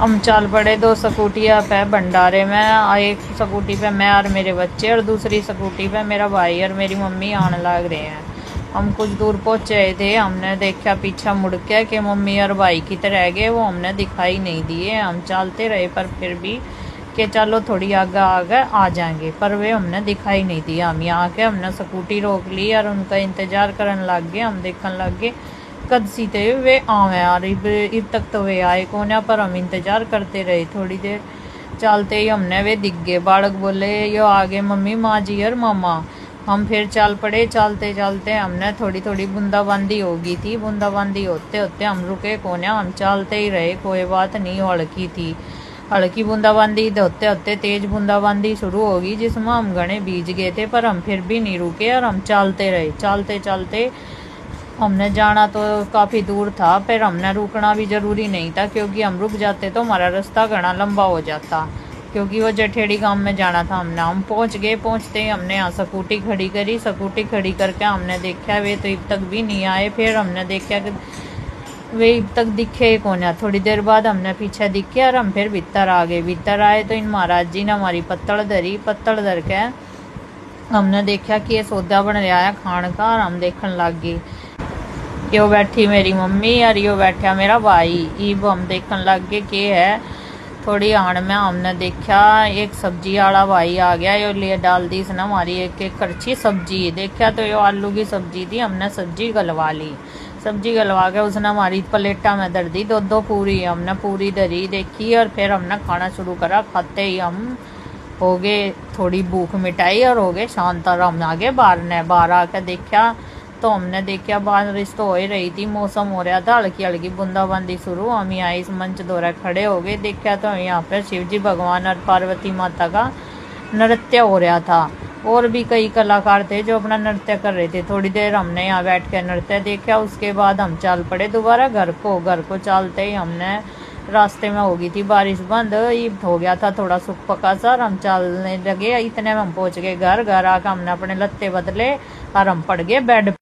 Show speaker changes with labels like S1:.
S1: हम चल पड़े दो स्कूटियाँ पे भंडारे में। एक स्कूटी पे मैं और मेरे बच्चे और दूसरी स्कूटी पे मेरा भाई और मेरी मम्मी आने लग रहे हैं। हम कुछ दूर पहुँचे थे, हमने देखा पीछा मुड़ के कि मम्मी और भाई किधर रह गए, वो हमने दिखाई नहीं दिए। हम चलते रहे पर फिर भी कि चलो थोड़ी आगे आगे आ जाएंगे, पर वे हमने दिखाई नहीं दिया। हम यहाँ के हमने स्कूटी रोक ली और उनका इंतजार करने लग गए। हम देखने लग गए कद सीते वे आवे यार, इब तक तो वे आए कौन है, पर हम इंतजार करते रहे। थोड़ी देर चलते ही हमने वे दिख गए। बालक बोले यो आगे मम्मी माँ जी और मामा। हम फिर चल पड़े। चलते चलते हमने थोड़ी थोड़ी बूंदाबांदी हो गई थी। बूंदाबांदी होते होते हम रुके कौन है, हम चलते ही रहे, कोई बात नहीं। हल्की थी, हल्की बूंदाबांदी होते होते तेज बूंदाबांदी शुरू होगी जिसमें हम घने भीज गए थे, पर हम फिर भी नहीं रुके और हम चलते रहे। चलते चलते हमने जाना तो काफ़ी दूर था, फिर हमने रुकना भी ज़रूरी नहीं था, क्योंकि हम रुक जाते तो हमारा रास्ता घना लंबा हो जाता, क्योंकि वो जठेड़ी गांव में जाना था। हम पहुंच गए। पहुंचते ही हमने यहाँ स्कूटी खड़ी करी। स्कूटी खड़ी करके हमने देखा वे तो अब तक भी नहीं आए। फिर हमने देखा कि वे अब तक दिखे कौन है। थोड़ी देर बाद हमने पीछे दिखे और हम फिर भीतर आ गए। भीतर आए तो इन महाराज जी ने हमारी पत्तड़ धरी। पत्तड़ धर के हमने देखा कि ये सौदा बन रहा है खान का, और हम देखने लग गए। यो बैठी मेरी मम्मी और यो बैठा मेरा भाई। इब हम देखने लग गए कि है। थोड़ी आड़ में हमने देखा एक सब्जी वाला भाई आ गया। यो लिए डाल दी इसने हमारी एक एक करछी सब्जी। देखा तो यो आलू की सब्जी थी। हमने सब्जी गलवा ली। सब्जी गलवा के उसने हमारी प्लेटा में धर दी, दो दो पूरी। हमने पूरी धरी देखी और फिर हमने खाना शुरू करा। खाते ही हम हो गए, थोड़ी भूख मिटाई और हो गए शांत। और हम आगे बाहर आके देखा तो हमने देखा बारिश तो हो ही रही थी, मौसम हो रहा था, हल्की हल्की बूंदाबांदी शुरू। हम यहाँ इस मंच द्वारा खड़े हो गए। देखा तो यहाँ पर शिवजी भगवान और पार्वती माता का नृत्य हो रहा था, और भी कई कलाकार थे जो अपना नृत्य कर रहे थे। थोड़ी देर हमने यहाँ बैठ कर नृत्य देखा। उसके बाद हम चल पड़े दोबारा घर को चलते ही हमने रास्ते में हो गई थी बारिश बंद। ईद हो गया था थोड़ा सुख पका सा, हम चलने लगे। इतने में हम पहुंच गए घर। आकर हमने अपने लत्ते बदले और हम पड़ गए बेड।